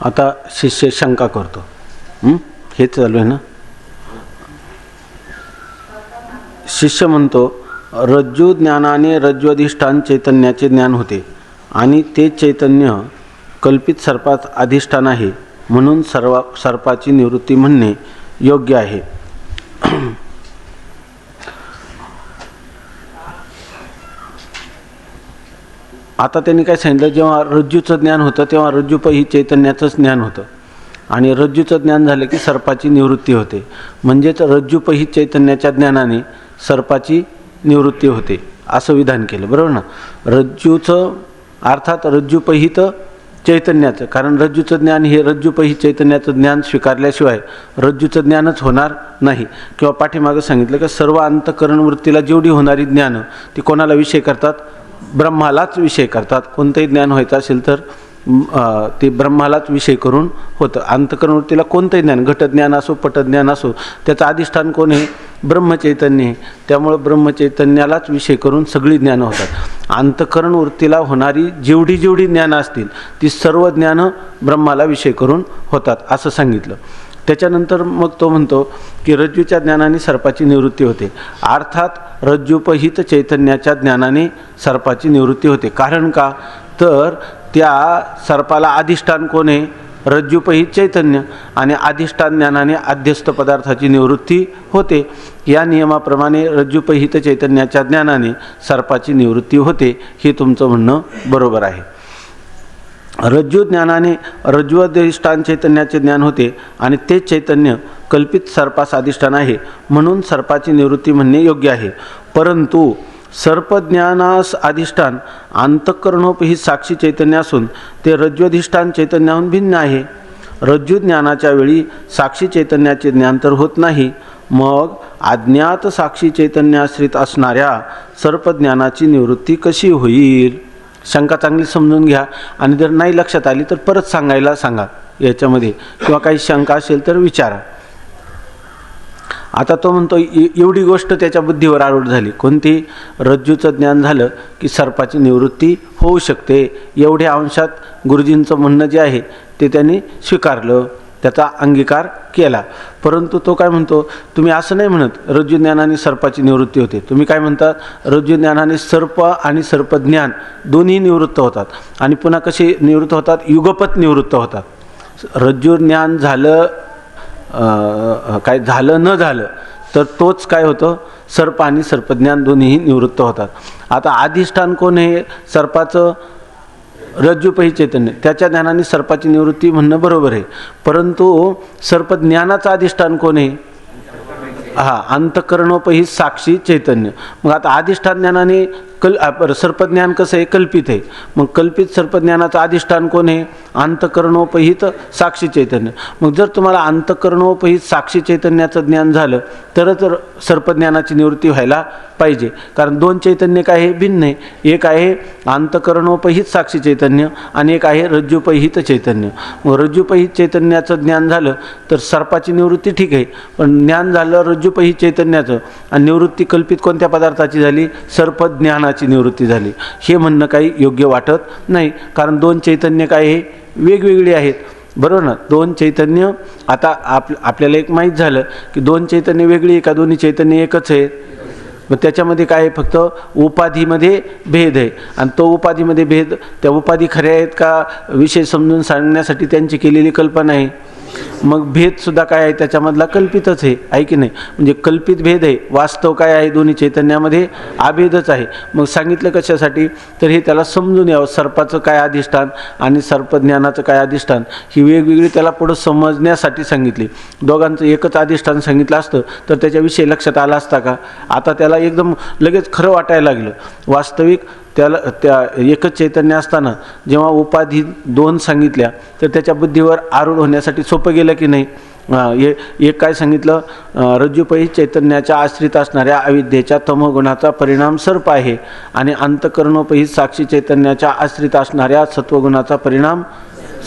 आता शिष्य शंका करतो, हे चालू आहे ना. शिष्य म्हणतो, रज्जू ज्ञानाने रज्ज्वधिष्ठान चैतन्याचे ज्ञान होते आणि ते चैतन्य कल्पित सर्पात अधिष्ठान आहे, म्हणून सर्पाची निवृत्ती म्हणणे योग्य आहे. आता त्यांनी काय सांगितलं, जेव्हा रज्जूचं ज्ञान होतं तेव्हा रज्जूपही चैतन्याचंच ज्ञान होतं आणि रज्जूचं ज्ञान झालं की सर्पाची निवृत्ती होते. म्हणजेच रज्जूपही चैतन्याच्या ज्ञानाने सर्पाची निवृत्ती होते असं विधान केलं, बरोबर ना. रज्जूचं अर्थात रज्जूपहित चैतन्याचं, कारण रज्जूचं ज्ञान हे रज्जूपही चैतन्याचं ज्ञान स्वीकारल्याशिवाय रज्जूचं ज्ञानच होणार नाही. किंवा पाठीमागं सांगितलं की सर्व अंतःकरण वृत्तीला जेवढी होणारी ज्ञानं ती कोणाला विषय करतात, ब्रह्मालाच विषय करतात. कोणतंही ज्ञान व्हायचं असेल तर ते ब्रह्मालाच विषय करून होतं. अंतःकरण वृत्तीला कोणतंही ज्ञान, घटज्ञान असो पटज्ञान असो, त्याचं अधिष्ठान कोण आहे, ब्रह्मचैतन्य आहे. त्यामुळं ब्रह्मचैतन्यालाच विषय करून सगळी ज्ञानं होतात. अंतःकरण वृत्तीला होणारी जेवढी ज्ञानं असतील ती सर्व ज्ञानं ब्रह्माला विषय करून होतात असं सांगितलं. त्याच्यानंतर मग तो म्हणतो की रज्जूच्या ज्ञानाने सर्पाची निवृत्ती होते. अर्थात रज्जूपहित चैतन्याच्या ज्ञानाने सर्पाची निवृत्ती होते. कारण का, तर त्या सर्पाला अधिष्ठान कोण आहे, रज्जूपहित चैतन्य, आणि अधिष्ठान ज्ञानाने अध्यस्त पदार्थाची निवृत्ती होते. या नियमाप्रमाणे रज्जूपहित चैतन्याच्या ज्ञानाने सर्पाची निवृत्ती होते. हे तुमचं म्हणणं बरोबर आहे. रज्जू ज्ञानाने रज्ज्वधिष्ठान चैतन्याचे ज्ञान होते आणि ते चैतन्य कल्पित सर्पास अधिष्ठान आहे, म्हणून सर्पाची निवृत्ती म्हणणे योग्य आहे. परंतु सर्पज्ञानास अधिष्ठान अंतःकरणोपही साक्षी चैतन्य असून ते रज्ज्वधिष्ठान चैतन्याहून भिन्न आहे. रज्जू ज्ञानाच्या वेळी साक्षी चैतन्याचे ज्ञान तर होत नाही, मग अज्ञात साक्षी चैतन्याश्रित असणाऱ्या सर्पज्ञानाची निवृत्ती कशी होईल. शंका चांगली समजून घ्या आणि जर नाही लक्षात आली तर परत सांगायला सांगा याच्यामध्ये, किंवा काही शंका असेल तर विचारा. आता तो म्हणतो एवढी गोष्ट त्याच्या बुद्धीवर आरूढ झाली, कोणती, रज्जूचं ज्ञान झालं की सर्पाची निवृत्ती होऊ शकते. एवढ्या अंशात गुरुजींचं म्हणणं जे आहे ते त्यांनी स्वीकारलं, त्याचा अंगीकार केला. परंतु तो काय म्हणतो, तुम्ही असं नाही म्हणत रज्जू ज्ञानाने सर्पाची निवृत्ती होते. तुम्ही काय म्हणता, रज्जू ज्ञानाने सर्प आणि सर्पज्ञान दोन्ही निवृत्त होतात. आणि पुन्हा कसे निवृत्त होतात, युगपत निवृत्त होतात. रज्जू ज्ञान झालं काय झालं न झालं तर तोच काय होतं, सर्प आणि सर्पज्ञान दोन्हीही निवृत्त होतात. आता अधिष्ठान कोण आहे सर्पाचं, रज्जूपही चैतन्य, त्याच्या ज्ञानाने सर्पाची निवृत्ती म्हणणं बरोबर आहे. परंतु सर्पज्ञानाचं अधिष्ठान कोण आहे, अंतःकरणोपही साक्षी चैतन्य. मग आता अधिष्ठान ज्ञानाने सर्पज्ञान कसं आहे, कल्पित आहे. मग कल्पित सर्पज्ञानाचं अधिष्ठान कोण आहे, अंतःकरणोपहित साक्षी चैतन्य. मग जर तुम्हाला अंतःकरणोपहित साक्षी चैतन्याचं ज्ञान झालं तरच सर्पज्ञानाची निवृत्ती व्हायला पाहिजे. कारण दोन चैतन्य काय आहे, भिन्न आहे. एक आहे अंतःकरणोपहित साक्षी चैतन्य आणि एक आहे रज्जूपहित चैतन्य. मग रज्जूपहित चैतन्याचं ज्ञान झालं तर सर्पाची निवृत्ती ठीक आहे, पण ज्ञान झालं रज्जूपहित चैतन्याचं आणि निवृत्ती कल्पित कोणत्या पदार्थाची झाली, सर्पज्ञानाची निवृत्ती झाली. हे म्हणणं काही योग्य वाटत नाही, कारण दोन चैतन्य काय आहे, वेगवेगळी आहेत, बरोबर ना. दोन चैतन्य, आता आपल्याला एक माहीत झालं की दोन चैतन्य वेगळी आहे का, दोन्ही चैतन्य एकच आहे. मग त्याच्यामध्ये काय आहे, फक्त उपाधीमध्ये भेद आहे. आणि तो उपाधीमध्ये भेद, त्या उपाधी खऱ्या आहेत का विषय समजून सांगण्यासाठी त्यांची केलेली कल्पना आहे. मग भेदसुद्धा काय आहे, त्याच्यामधला कल्पितच आहे की नाही. म्हणजे कल्पित भेद आहे, वास्तव काय आहे दोन्ही चैतन्यामध्ये अभेदच आहे. मग सांगितलं कशासाठी, तर हे त्याला समजून यावं, सर्पाचं काय अधिष्ठान आणि सर्पज्ञानाचं काय अधिष्ठान, ही वेगवेगळी त्याला पुढं समजण्यासाठी सांगितली. दोघांचं एकच अधिष्ठान सांगितलं असतं तर त्याच्याविषयी लक्षात आला असता का. आता त्याला एकदम लगेच खरं वाटायला लागलं. वास्तविक त्याला त्या एकच चैतन्य असताना जेव्हा उपाधी दोन सांगितल्या तर त्याच्या बुद्धीवर आरूढ होण्यासाठी सोपं गेलं की नाही. एक काय सांगितलं, रज्जूपहित चैतन्याच्या आश्रित असणाऱ्या अविद्येच्या तमोगुणाचा परिणाम सर्प आहे आणि अंतःकरणोपहित साक्षी चैतन्याच्या आश्रित असणाऱ्या सत्वगुणाचा परिणाम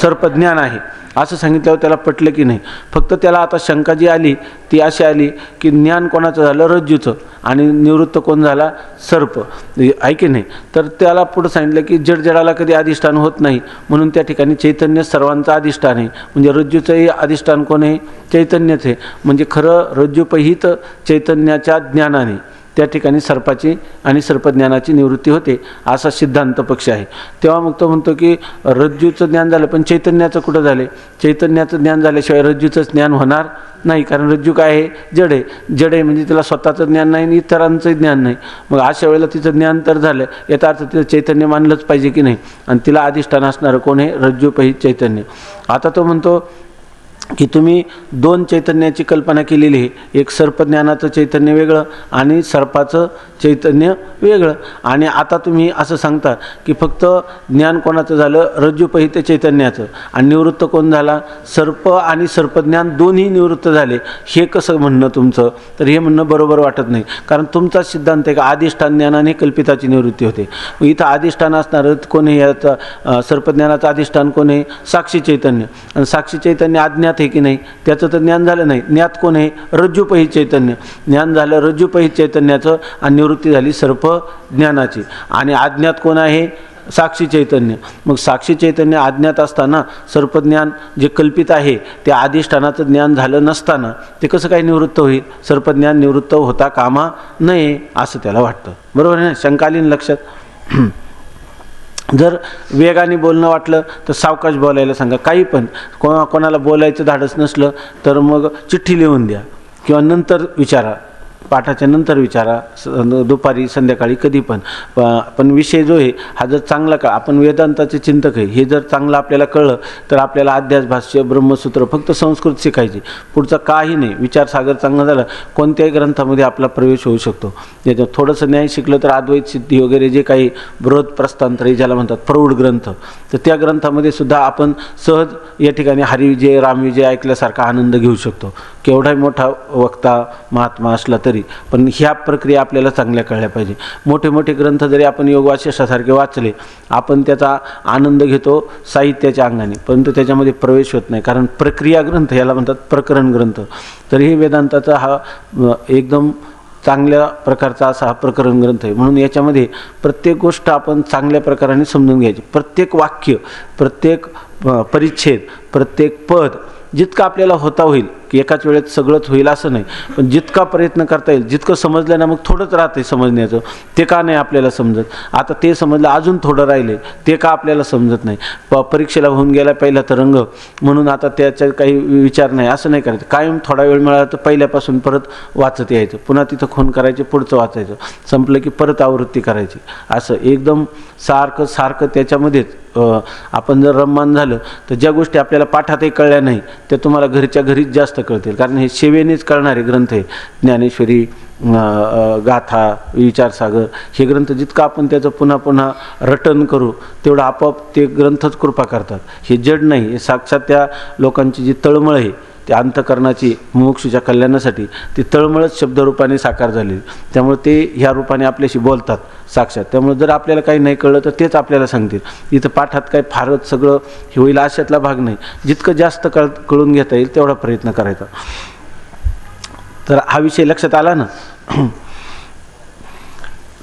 सर्पज्ञान आहे असं सांगितल्यावर त्याला पटलं की नाही. फक्त त्याला आता शंका जी आली ती अशी आली की ज्ञान कोणाचं झालं, रज्जूचं, आणि निवृत्त कोण झाला, सर्प, आहे की नाही. तर त्याला पुढं सांगितलं की जडजडाला कधी अधिष्ठान होत नाही, म्हणून त्या ठिकाणी चैतन्य सर्वांचं अधिष्ठान आहे. म्हणजे रज्जूचंही अधिष्ठान कोण आहे, चैतन्यच आहे. म्हणजे खरं रज्जूपहित चैतन्याच्या ज्ञानाने त्या ठिकाणी सर्पाची आणि सर्पज्ञानाची निवृत्ती होते असा सिद्धांत पक्ष आहे. तेव्हा मग तो म्हणतो की रज्जूचं ज्ञान झालं पण चैतन्याचं कुठं झाले, चैतन्याचं ज्ञान झाल्याशिवाय रज्जूचं ज्ञान होणार नाही. कारण रज्जू काय आहे, जड आहे. जड आहे म्हणजे तिला स्वतःचं ज्ञान नाही आणि इतरांचं ज्ञान नाही. मग अशा वेळेला तिचं ज्ञान तर झालं, याचा अर्थ तिचं चैतन्य मानलंच पाहिजे की नाही. आणि तिला अधिष्ठान असणारं कोण आहे, रज्जूपहित चैतन्य. आता तो म्हणतो की तुम्ही दोन चैतन्याची कल्पना केलेली आहे, एक सर्पज्ञानाचं चैतन्य वेगळं आणि सर्पाचं चैतन्य वेगळं. आणि आता तुम्ही असं सांगता की फक्त ज्ञान कोणाचं झालं, रज्जूपहित चैतन्याचं, आणि निवृत्त कोण झाला, सर्प आणि सर्पज्ञान दोन्ही निवृत्त झाले. हे कसं म्हणणं तुमचं? तर हे म्हणणं बरोबर वाटत नाही. कारण तुमचा सिद्धांत आहे का अधिष्ठान ज्ञानाने कल्पिताची निवृत्ती होते. मग इथं अधिष्ठान असणारं कोण आहे, याचं सर्पज्ञानाचं अधिष्ठान कोण आहे, साक्षी चैतन्य. आणि साक्षी चैतन्य अज्ञात आहे की नाही, त्याचं तर ज्ञान झालं नाही. ज्ञात कोण आहे, रज्जूपहित चैतन्य. ज्ञान झालं रज्जूपहित चैतन्याचं आणि निवृत्ती झाली सर्प ज्ञानाची. आणि अज्ञात कोण आहे, साक्षी चैतन्य. मग साक्षी चैतन्य अज्ञात असताना सर्पज्ञान जे कल्पित आहे ते अधिष्ठानाचं ज्ञान झालं नसताना ते कसं काय निवृत्त होईल, सर्पज्ञान निवृत्त होता कामा नये असं त्याला वाटतं. बरोबर आहे ना, शंकालीन लक्षात. जर वेगाने बोलणं वाटलं तर सावकाश बोलायला सांगा. काही पण कोणाला बोलायचं धाडस नसलं तर मग चिठ्ठी लिहून द्या किंवा नंतर विचारा, पाठाच्या नंतर विचारा, दुपारी संध्याकाळी कधी पण. पण विषय जो आहे हा जर चांगला का, आपण वेदांताचे चिंतक आहे, हे जर चांगलं आपल्याला कळलं तर आपल्याला अध्यास भाष्य ब्रह्मसूत्र फक्त संस्कृत शिकायची, पुढचं काही नाही. विचारसागर चांगला झाला कोणत्याही ग्रंथामध्ये आपला प्रवेश होऊ शकतो. त्याच्यात थोडंसं न्याय शिकलं तर अद्वैत सिद्धी वगैरे जे काही बृहत प्रस्थांतरे ज्याला म्हणतात प्रौढ ग्रंथ, तर त्या ग्रंथामध्ये सुद्धा आपण सहज या ठिकाणी हरिविजय रामविजय ऐकल्यासारखा आनंद घेऊ शकतो. केवढाही मोठा वक्ता महात्मा असला तरी. पण ह्या प्रक्रिया आपल्याला चांगल्या कळल्या पाहिजे. मोठे मोठे ग्रंथ जरी आपण योगवासिष्ठासारखे वाचले, आपण त्याचा आनंद घेतो साहित्याच्या अंगाने, परंतु त्याच्यामध्ये प्रवेश होत नाही. कारण प्रक्रिया ग्रंथ याला म्हणतात, प्रकरण ग्रंथ. तरीही वेदांताचा हा एकदम चांगल्या प्रकारचा असा हा प्रकरण ग्रंथ आहे. म्हणून याच्यामध्ये प्रत्येक गोष्ट आपण चांगल्या प्रकाराने समजून घ्यायची. प्रत्येक वाक्य, प्रत्येक परिच्छेद, प्रत्येक पद जितकं आपल्याला होता होईल की एकाच वेळेत सगळंच होईल असं नाही, पण जितका प्रयत्न करता येईल, जितकं समजलं ना मग थोडंच राहते समजण्याचं, ते का नाही आपल्याला समजत. आता ते समजलं अजून थोडं राहिले, ते का आपल्याला समजत नाही. परीक्षेला होऊन गेला पहिला तरंग म्हणून आता त्याचा काही विचार नाही असं नाही करायचं. कायम थोडा वेळ मिळाला तर पहिल्यापासून परत वाचत यायचं, पुन्हा तिथं खून करायचे, पुढचं वाचायचं, संपलं की परत आवृत्ती करायची. असं एकदम सारखं सारखं त्याच्यामध्येच आपण जर रममान झालं तर ज्या गोष्टी आपल्याला पाठातही कळल्या नाही त्या तुम्हाला घरच्या घरीच जास्त कळतील. कारण हे सेवेनेच कळणारे ग्रंथ आहे. ज्ञानेश्वरी, गाथा, विचारसागर हे ग्रंथ जितकं आपण त्याचं पुन्हा पुन्हा रटन करू तेवढं आपोआप ते ग्रंथच कृपा करतात. हे जड नाही, हे साक्षात त्या लोकांची जी तळमळ आहे त्या अंतकरणाची मुमुक्षूच्या कल्याणासाठी ती तळमळच शब्दरूपाने साकार झाली. त्यामुळे ते ह्या रूपाने आपल्याशी बोलतात साक्षात. त्यामुळे जर आपल्याला काही नाही कळलं तर तेच आपल्याला सांगतील. इथं पाठात काय फारच सगळं हे होईल अशातला भाग नाही. जितकं जास्त कळून घेता येईल तेवढा प्रयत्न करायचा. तर हा विषय लक्षात आला ना.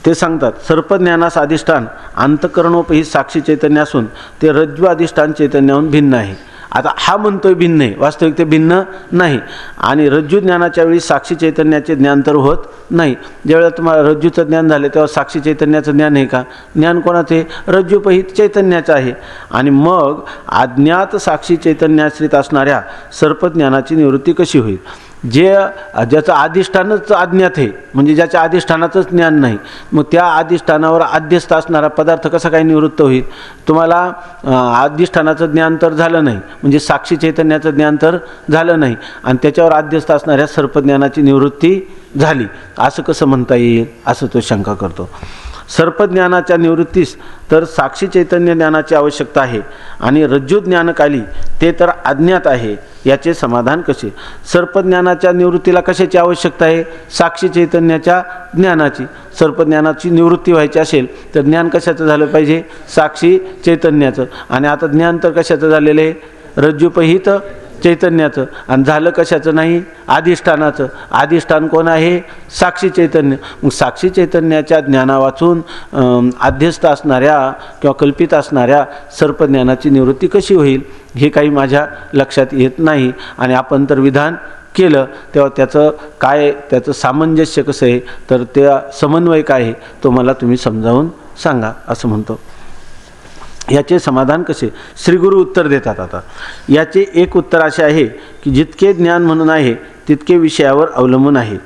ते सांगतात सर्पज्ञानास अधिष्ठान अंतकरणोपही साक्षी चैतन्य असून ते रज्जू अधिष्ठान चैतन्याहून भिन्न आहे. आता हा म्हणतोय भिन्न आहे, वास्तविक ते भिन्न नाही. आणि रज्जू ज्ञानाच्या वेळी साक्षी चैतन्याचे ज्ञान तर होत नाही. ज्यावेळेला तुम्हाला रज्जूचं ज्ञान झालं तेव्हा साक्षी चैतन्याचं ज्ञान आहे का? ज्ञान कोणाचं आहे? रज्जूपहित चैतन्याचं आहे. आणि मग अज्ञात साक्षी चैतन्याश्रित असणाऱ्या सर्पज्ञानाची निवृत्ती कशी होईल? ज्याचं अधिष्ठानच अज्ञात आहे, म्हणजे ज्याच्या अधिष्ठानाचंच ज्ञान नाही, मग त्या अधिष्ठानावर अध्यस्त असणारा पदार्थ कसा काय निवृत्त होईल? तुम्हाला अधिष्ठानाचं ज्ञान तर झालं नाही, म्हणजे साक्षी चैतन्याचं ज्ञान तर झालं नाही, आणि त्याच्यावर अध्यस्त असणाऱ्या सर्पज्ञानाची निवृत्ती झाली, असं कसं म्हणता येईल? असं तो शंका करतो. सर्पज्ञानाच्या निवृत्तीस तर साक्षी चैतन्य ज्ञानाची आवश्यकता आहे आणि रज्जू ज्ञानकाली ते तर अज्ञात आहे, याचे समाधान कसे? सर्पज्ञानाच्या निवृत्तीला कशाची आवश्यकता आहे? साक्षी चैतन्याच्या ज्ञानाची. सर्पज्ञानाची निवृत्ती व्हायची असेल तर ज्ञान कशाचं झालं पाहिजे? साक्षी चैतन्याचं. आणि आता ज्ञान तर कशाचं झालेलं आहे? रज्जुपहित चैतन्याचं. आणि झालं कशाचं नाही? अधिष्ठानाचं. अधिष्ठान कोण आहे? साक्षी चैतन्य. मग साक्षी चैतन्याच्या ज्ञाना वाचून अध्यस्त असणाऱ्या किंवा कल्पित असणाऱ्या सर्पज्ञानाची निवृत्ती कशी होईल हे काही माझ्या लक्षात येत नाही. आणि आपण तर विधान केलं तेव्हा त्याचं सामंजस्य कसं आहे, तर त्या समन्वय काय आहे तो मला तुम्ही समजावून सांगा असं म्हणतो. याचे समाधान कसे? श्रीगुरु उत्तर देतात. आता याचे एक उत्तर असे आहे की जितके ज्ञान म्हणून आहे तितके विषयावर अवलंबून आहे.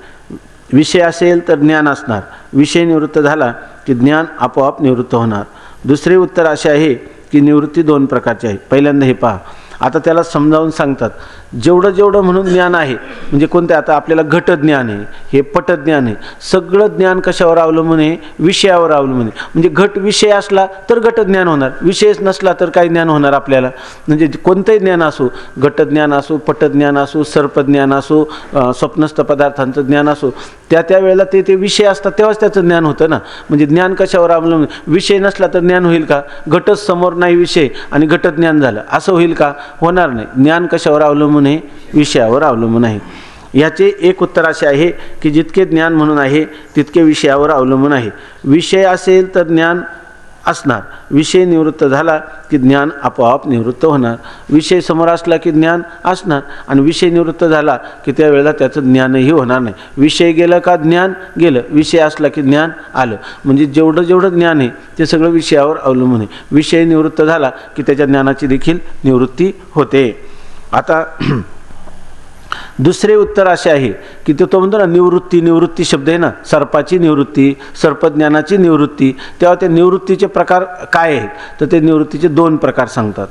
विषय असेल तर ज्ञान असणार, विषय निवृत्त झाला की ज्ञान आपोआप निवृत्त होणार. दुसरे उत्तर असे आहे की निवृत्ती दोन प्रकारची आहे. पहिल्यांदा हे पहा, आता त्याला समजावून सांगतात. जेवढं म्हणून ज्ञान आहे म्हणजे कोणते? आता आपल्याला घटज्ञान आहे, हे पटज्ञान आहे. सगळं ज्ञान कशावर अवलंबून आहे? विषयावर अवलंबून आहे. म्हणजे घट विषय असला तर घटज्ञान होणार, विषयच नसला तर काय ज्ञान होणार आपल्याला? म्हणजे कोणतंही ज्ञान असो, घटज्ञान असो, पटज्ञान असो, सर्पज्ञान असो, स्वप्नस्थ पदार्थांचं ज्ञान असो, त्या वेळेला ते विषय असतात तेव्हाच त्याचं ज्ञान होतं ना. म्हणजे ज्ञान कशावर अवलंबून? विषय नसला तर ज्ञान होईल का? घटच समोर नाही विषय आणि घटज्ञान झालं असं होईल का? होणार नाही. ज्ञान कशावर अवलंबून आहे? विषयावर अवलंबून आहे. याचे एक उत्तर असे आहे की जितके ज्ञान म्हणून आहे तितके विषयावर अवलंबून आहे. विषय असेल तर ज्ञान असणार, विषय निवृत्त झाला की ज्ञान आपोआप निवृत्त होणार. विषय समोर असला की ज्ञान असणार आणि विषय निवृत्त झाला की त्यावेळेला त्याचं ज्ञानही होणार नाही. विषय गेलं का ज्ञान गेलं, विषय असला की ज्ञान आलं. म्हणजे जेवढं ज्ञान आहे ते सगळं विषयावर अवलंबून आहे. विषय निवृत्त झाला की त्याच्या ज्ञानाची देखील निवृत्ती होते. आता दुसरे उत्तर असे आहे की तो म्हणतो ना निवृत्ती शब्द आहे ना, सर्पाची निवृत्ती, सर्पज्ञानाची निवृत्ती. तेव्हा त्या निवृत्तीचे प्रकार काय आहेत? तर ते निवृत्तीचे दोन प्रकार सांगतात.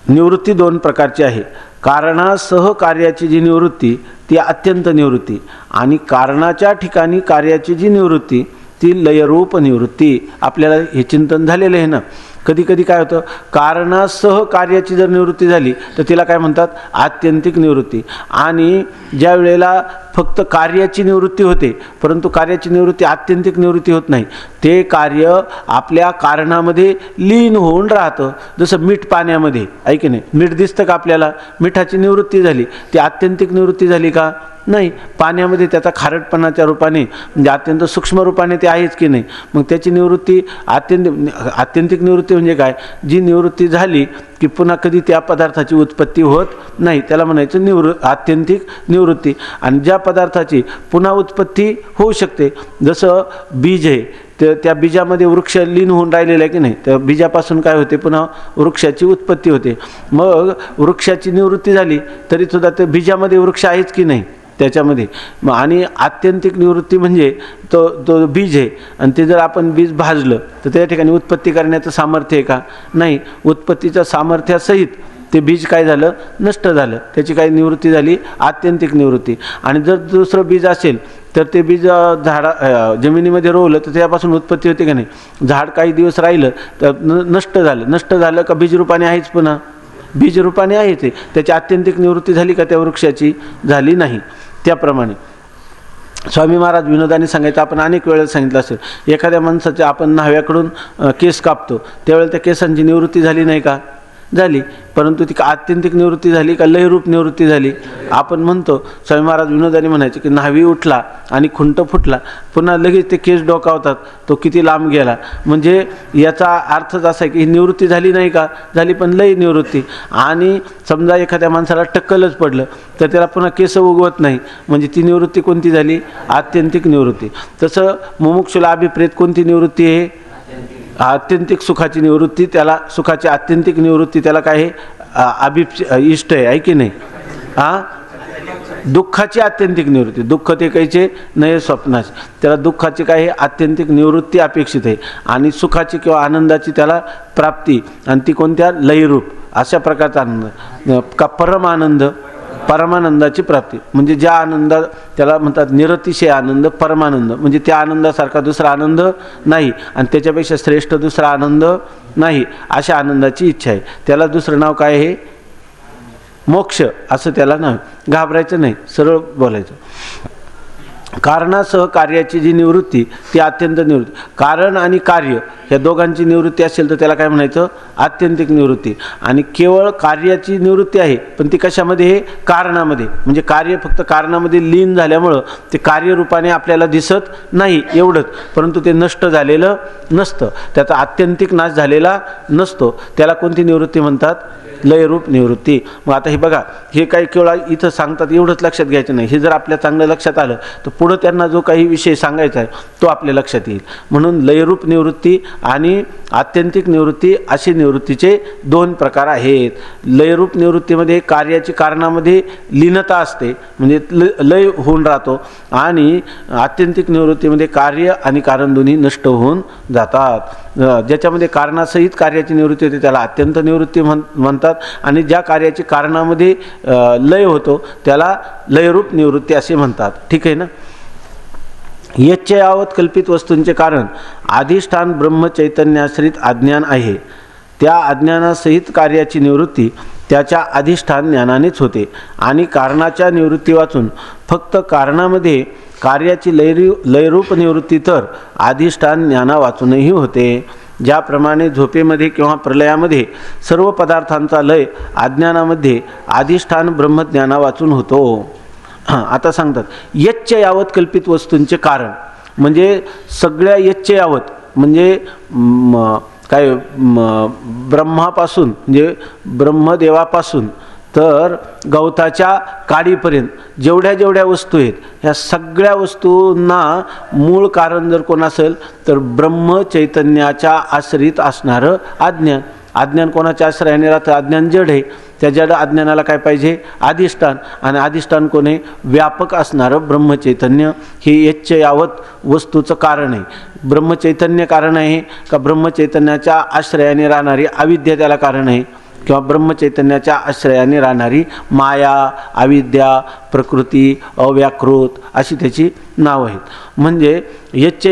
निवृत्ती दोन प्रकारची आहे. कारणासह कार्याची जी निवृत्ती ती अत्यंत निवृत्ती, आणि कारणाच्या ठिकाणी कार्याची जी निवृत्ती ती लयरूप निवृत्ती. आपल्याला हे चिंतन झालेलं आहे ना. कधी काय होतं, कारणासह कार्याची जर निवृत्ती झाली तर तिला काय म्हणतात? आत्यंतिक निवृत्ती. आणि ज्या वेळेला फक्त कार्याची निवृत्ती होते परंतु कार्याची निवृत्ती आत्यंतिक निवृत्ती होत नाही, ते कार्य आपल्या कारणामध्ये लीन होऊन राहतं. जसं मीठ पाण्यामध्ये आहे की नाही, मीठ दिसतं का आपल्याला? मिठाची निवृत्ती झाली, ती आत्यंतिक निवृत्ती झाली का? नाही. पाण्यामध्ये त्याचा खारटपणाच्या रूपाने म्हणजे अत्यंत सूक्ष्म रूपाने ते आहेच की नाही. मग त्याची निवृत्ती आत्यंतिक निवृत्ती म्हणजे काय? जी निवृत्ती झाली की पुन्हा कधी त्या पदार्थाची उत्पत्ती होत नाही, त्याला म्हणायचं आत्यंतिक निवृत्ती. आणि ज्या पदार्थाची पुन्हा उत्पत्ती होऊ शकते, जसं बीज आहे, तर त्या बीजामध्ये वृक्ष लीन होऊन राहिलेला आहे की नाही, त्या बीजापासून काय होते? पुन्हा वृक्षाची उत्पत्ती होते. मग वृक्षाची निवृत्ती झाली तरीसुद्धा त्या बीजामध्ये वृक्ष आहेच की नाही त्याच्यामध्ये. आणि आत्यंतिक निवृत्ती म्हणजे तो बीज आहे आणि ते जर आपण बीज भाजलं तर त्या ठिकाणी उत्पत्ती करण्याचं सामर्थ्य आहे का? नाही. उत्पत्तीच्या सामर्थ्यासहित ते बीज काय झालं? नष्ट झालं. त्याची काय निवृत्ती झाली? आत्यंतिक निवृत्ती. आणि जर दुसरं बीज असेल तर ते बीज जमिनीमध्ये रोवलं तर त्यापासून उत्पत्ती होते का नाही? झाड काही दिवस राहिलं तर नष्ट झालं का बीजरूपाने आहेच? पुन्हा बीजरूपाने आहे ते. त्याची आत्यंतिक निवृत्ती झाली का त्या वृक्षाची? झाली नाही. त्याप्रमाणे स्वामी महाराज विनोदाने सांगायचं, आपण अनेक वेळेला सांगितलं असेल, एखाद्या माणसाच्या आपण न्हाव्याकडून केस कापतो त्यावेळेला त्या केसांची निवृत्ती झाली नाही का? झाली. परंतु ती आत्यंतिक निवृत्ती झाली का लयरूप निवृत्ती झाली? आपण म्हणतो, स्वामी महाराज विनोदाने म्हणायचे की न्हावी उठला आणि खुंट फुटला, पुन्हा लगेच ते केस डोकावतात, तो किती लांब गेला. म्हणजे याचा अर्थच असा आहे की ही निवृत्ती झाली नाही का? झाली, पण लय निवृत्ती. आणि समजा एखाद्या माणसाला टक्कलच पडलं तर त्याला पुन्हा केस उगवत नाही, म्हणजे ती निवृत्ती कोणती झाली? आत्यंतिक निवृत्ती. तसं मुमुक्षुला अभिप्रेत कोणती निवृत्ती आहे? आत्यंतिक सुखाची निवृत्ती. त्याला सुखाची आत्यंतिक निवृत्ती त्याला काय आहे? इष्ट आहे की नाही? दुःखाची आत्यंतिक निवृत्ती. दुःख ते कायचे? नये स्वप्नाचे. त्याला दुःखाची काय आहे? आत्यंतिक निवृत्ती अपेक्षित आहे. आणि सुखाची किंवा आनंदाची त्याला प्राप्ती, आणि ती कोणत्या? लयरूप. अशा प्रकारचा आनंद का परम आनंद? परमानंदाची प्राप्ती, म्हणजे ज्या आनंदा त्याला म्हणतात निरतिशय आनंद, परमानंद, म्हणजे त्या आनंदासारखा दुसरा आनंद नाही आणि त्याच्यापेक्षा श्रेष्ठ दुसरा आनंद नाही, अशा आनंदाची इच्छा आहे. त्याला दुसरं नाव काय आहे? मोक्ष असं त्याला नाव. घाबरायचं नाही, सरळ बोलायचं. कारणासह कार्याची जी निवृत्ती ती आत्यंत निवृत्ती. कारण आणि कार्य ह्या दोघांची निवृत्ती असेल तर त्याला काय म्हणायचं? आत्यंतिक निवृत्ती. आणि केवळ कार्याची निवृत्ती आहे, पण ती कशामध्ये आहे? कारणामध्ये. म्हणजे कार्य फक्त कारणामध्ये लीन झाल्यामुळं ते कार्यरूपाने आपल्याला दिसत नाही एवढंच, परंतु ते नष्ट झालेलं नसतं, त्याचा आत्यंतिक नाश झालेला नसतो. त्याला कोणती निवृत्ती म्हणतात? लयरूप निवृत्ती. मग आता हे बघा, हे काही केवळ इथं सांगतात एवढंच लक्षात घ्यायचं नाही. हे जर आपल्या चांगलं लक्षात आलं तर पुढं त्यांना जो काही विषय सांगायचा आहे तो आपल्या लक्षात येईल. म्हणून लयरूप निवृत्ती आणि आत्यंतिक निवृत्ती असे निवृत्तीचे दोन प्रकार आहेत. लयरूप निवृत्तीमध्ये कार्याची कारणामध्ये लीनता असते, म्हणजे लय होऊन राहतो, आणि आत्यंतिक निवृत्तीमध्ये कार्य आणि कारण दोन्ही नष्ट होऊन जातात. ज्याच्यामध्ये कारणासहित कार्याची निवृत्ती होते त्याला अत्यंत निवृत्ती म्हणतात, आणि ज्या कार्याची कारणामध्ये लय होतो त्याला लयरूप निवृत्ती असे म्हणतात. ठीक आहे ना. यच्चयावत कल्पित वस्तूंचे कारण अधिष्ठान ब्रह्मचैतन्याश्रित अज्ञान आहे. त्या अज्ञानासहित कार्याची निवृत्ती त्याच्या अधिष्ठान ज्ञानानेच होते, आणि कारणाच्या निवृत्ती वाचून फक्त कारणामध्ये कार्याची लयरूप निवृत्ती तर अधिष्ठान ज्ञाना वाचूनही होते. ज्याप्रमाणे झोपेमध्ये किंवा प्रलयामध्ये सर्व पदार्थांचा लय अज्ञानामध्ये अधिष्ठान ब्रह्मज्ञाना वाचून होतो. आता सांगतात यच्च यावत कल्पित वस्तूंचे कारण, म्हणजे सगळ्या यच्च यावत म्हणजे काय ब्रह्मापासून, म्हणजे ब्रह्मदेवापासून तर गवताच्या काडीपर्यंत जेवढ्या जेवढ्या वस्तू आहेत ह्या सगळ्या वस्तूंना मूळ कारण जर कोण असेल तर ब्रह्मचैतन्याच्या आश्रित असणारं अज्ञान. अज्ञान कोणाच्या आश्रयाने राहतं? अज्ञान जड आहे, त्या जड अज्ञानाला काय पाहिजे? अधिष्ठान. आणि अधिष्ठान कोण आहे? व्यापक असणारं ब्रह्मचैतन्य. हे यच्च यावत वस्तूचं कारण आहे. ब्रह्मचैतन्य कारण आहे का ब्रह्मचैतन्याच्या आश्रयाने राहणारी अविद्या त्याला कारण आहे, किंवा ब्रह्मचैतन्याच्या आश्रयाने राहणारी माया, अविद्या, प्रकृती, अव्याकृत अशी त्याची नावं आहेत. म्हणजे यच्च